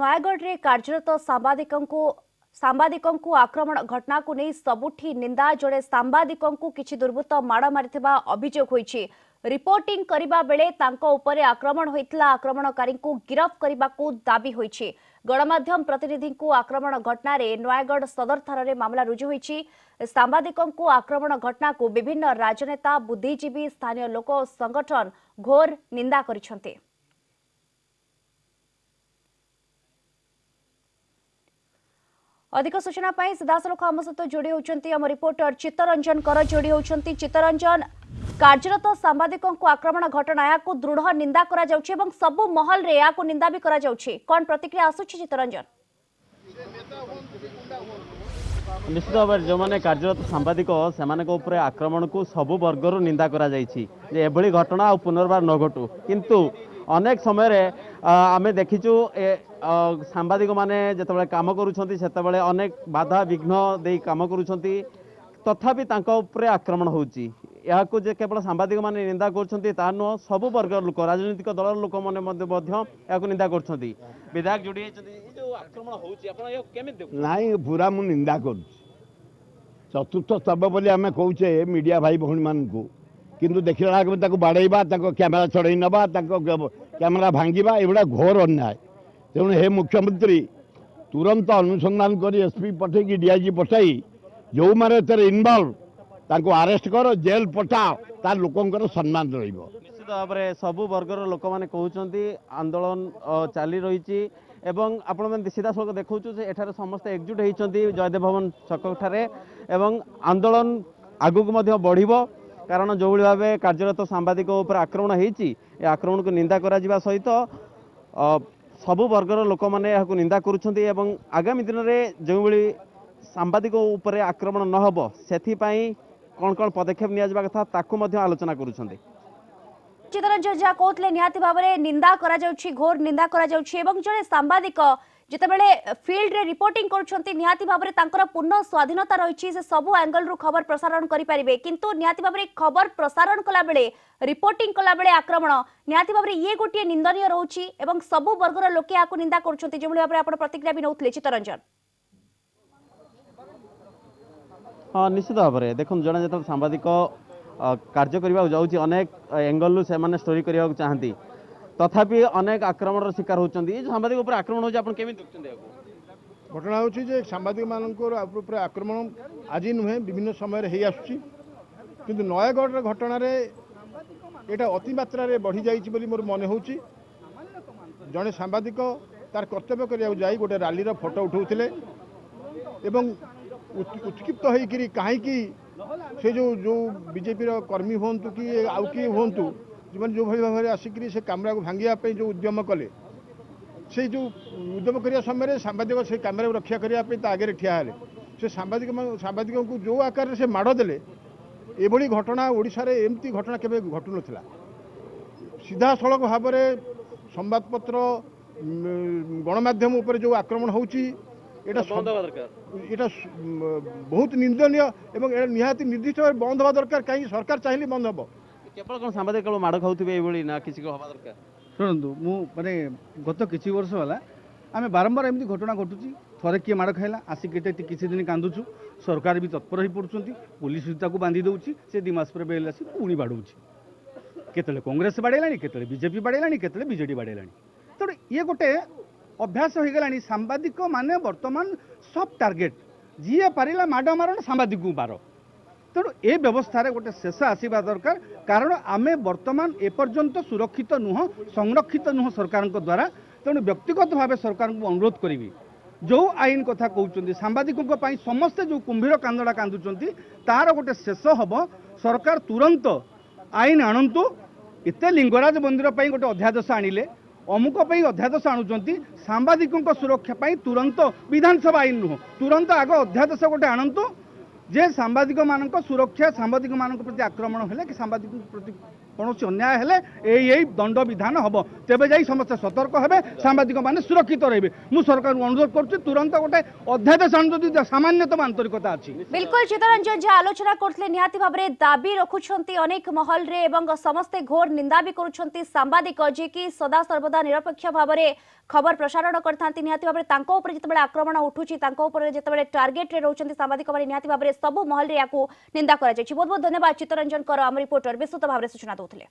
नयगढ़ रे कार्यरत सांबादिकों आक्रमण घटना को नहीं सबुठी निंदा जोड़े सांबादिकों किछि दुर्बृत्त माड़ मारिथिबा अभियोग होईछि। रिपोर्टिंग करिबा बेले तांको उपरे आक्रमण होइतला आक्रमणकारी को गिरफ्त करने को दाबी होईछि। गणमाध्यम प्रतिनिधि को आक्रमण घटना रे नयगढ़ सदर थाना रे मामला रुजु होईछि। सांबादिकों आक्रमण घटना को विभिन्न राजनेता बुद्धिजीवी स्थानीय लोक संगठन घोर निंदा करिसंते। अधिक सूचना पाई सीधासलख आम सहित जोड़ी होती आम रिपोर्टर चित्तरंजन कर जोड़ी होती। चित्तरंजन, कार्यरत सांबादिकों को आक्रमण घटना या दृढ़ निंदा करा जाउछि एवं सबु महल रे या निंदा भी करा जाउछि। कोन प्रतिक्रिया आसुछि चित्तरंजन? निश्चित भाव में जो मैंने कार्यरत सांबादिक से आक्रमण को सबु वर्गर निंदा करा जाइछि जे एभली घटना आ पुनर्बार न घटू। किंतु अनेक समय आम देखीचु सांबादिक माने जेतेबेले काम करूछंती सेतेबेले अनेक बाधा विघ्न दे काम करूछंती तथापि तांको उपरे आक्रमण होउची। याकू जे केवल सांबादिक माने निंदा करछंती ता नुह सबु वर्गर लोक राजनीतिक दलर लोक माने मध्य याकू निंदा करछंती। विधायक जोड़ी ए जो आक्रमण होउची आपण यो केमि देखु? नाई पूरा मु निंदा करूँ। चतुर्थ स्तंभ बोली आम कौचे मीडिया भाई भौणी मान को किंतु देखला बाड़ेबा कैमेरा चढ़ई नवा कैमेरा भांगा एगुड़ा घोर अन्याय। तेणु हे मुख्यमंत्री तुरंत अनुसंधान कर एसपी पठे डीआईजी पठाई जो मैंने इनवल्व ताको अरेस्ट कर जेल पठा तार लोकंकर सम्मान रहिबो। निश्चित भाव में सबु वर्गर लोक मैंने कहते आंदोलन चली रही एवं आपण मैंने सीधा सड़क देखु एठारे समस्ते एकजुट होती जयदेव भवन छक ठारे एवं आंदोलन आगक बढ़िबो। कारण जो भाव कार्यरत सांबादिक उपर आक्रमण होती आक्रमण को निंदा करा सहित सबु वर्गर लोक मैंने निंदा करुछंती एवं आगामी दिन में जो भाई सांबादिक उपर आक्रमण न हो से कौन कौन पदक्षेप निया कथा ताकू मध्य आलोचना करुछंती। चित्तरंजन जहाँ कहते निहाती भाव में निंदा करा जाउछि, घोर निंदा करा जाउछि एवं जड़े सांबादिक जितेबेले फील्ड रे रिपोर्टिंग करुछंती निहाती भाव में तांकर पूर्ण स्वाधीनता रही से सबु एंगल रु खबर प्रसारण करि परिबे। किंतु निहाती भाव में खबर प्रसारण कला बेले रिपोर्टिंग कला बेले आक्रमण निहाती भाव में ये गोटे निंदनीय रहउछि एवं सबु वर्गर लोके आकु निंदा करुछंती। जे भाव में आपण प्रतिक्रिया भी नउतले चित्तरंजन। हाँ निश्चित भाव में देखो जड़े जो सांबादिक कार्य करने जाऊँगी अनेक एंगल से माने स्टोरी करने को चाहती तथापि अनेक आक्रमण शिकार होती सांबादिक उपर आक्रमण होती घटना हूँ सांबादिक मान आक्रमण आज नुहे विभिन्न समय हो आसुची किंतु नयगढ़ घटना यहाँ अति मात्रा बढ़ी जाइए मोर मन हो जड़े सांबादिक तार कर्तव्य करने जाई गोटे रैली फोटो उठाऊे एवं उत्क्षिप्त होकर कहीं से जो बीजेपी कर्मी हूँ कि आउ किए हूँ जो जो भाव में आसिक से कैमेरा को भांगापी जो उद्यम कले से जो उद्यम करने समय सांबादिक से कैमेरा को रक्षा करने आगे ठिया हेले से सांबादिकों को जो आकार से माड़ देले एभली घटना ओडिशा रे एमती घटना केबे घटु नथिला। सीधा सड़क भाव में संवादपत्र गणमाध्यम उपर जो आक्रमण होउची एटा बहुत निंदनीय एवं निहाती निर्दिष्ट बंद हवा दरकार। कहीं सरकार चाहिए बंद हम केवल कौन सांबादिक माड़ खाऊे ये ना किसी हवा दरकार। शुणु माने गत किसी वर्ष है आम बारंबार एमती घटना घटुची थरे किए माड़ खाइला आसिक किसी दिन कांदुचु सरकार भी तत्पर हो पड़ुंट पुलिस भी बांधि दौची से 2 मास पर बेल आसी पुणी बाड़ूची केतले कांग्रेस बाड़ेला केतले बीजेपी बाड़ेला केतले बीजेडी बाड़ेला। तेणु ये गोटे अभ्यास हो गलानी सांबादिक माने वर्तमान सब टार्गेट जी पारा माड़ मारण सांबादिक बार। तेणु ए व्यवस्था गोटे शेष आसवा दरकार कारण आमे वर्तमान एपर्यंत सुरक्षित नुह संरक्षित नुह सरकार द्वारा। तेणु व्यक्तिगत भाव सरकार को अनुरोध करी जो आईन कथा कहते सांबादिकों समस्ते जो कुंभीर कांदड़ा कांदुंट तार गोटे शेष हम सरकार तुरंत आईन आणतु। एत लिंगराज मंदिर गोटे अध्यादेश आणिले अमुक अध्यादेश आणुंट सांबादिकों सुरक्षा तुरंत विधानसभा आईन नुह तुरंत आग अध्यादेश गोटे आणतु जे सांबादिक मान सुरक्षा सांबादिक मान प्रति आक्रमण है कि सांबादिक प्रति କୌଣସି ଅନ୍ୟାୟ ହେଲେ ଏଇ ଦଣ୍ଡ ବିଧାନ ହେବ, ତେବେ ଯାଇ ସମସ୍ତେ ସତର୍କ ହେବେ, ସାମ୍ବାଦିକମାନେ ସୁରକ୍ଷିତ ରହିବେ। ମୁଁ ସରକାରଙ୍କୁ ଅନୁରୋଧ କରୁଛି ତୁରନ୍ତ ଗୋଟେ ଅଧ୍ୟାଦେଶ ଆଣି ଯଦି ସାମାନ୍ୟତମ ଆନ୍ତରିକତା ଅଛି। बिल्कुल चित्तरंजन जे आलोचना करथिले निहाती भाबरे दाबी रखुछंती अनेक महल रे एवं समस्ते घोर निंदा भी करूछंती सांबादिक जे कि सदा सर्वदा निरपेक्ष भाबरे खबर प्रसारण करथांती निहाती भाबरे तांको ऊपर जेतेबेले आक्रमण उठुची तांको ऊपर जेतेबेले टार्गेट रे रहउछंती सांबादिक माने निहाती भाबरे सब महल रे याकू निंदा करा जायछि। बहुत बहुत धन्यवाद चित्तरंजन कर आम रिपोर्टर विस्तृत भाबरे सूचना दउथिले।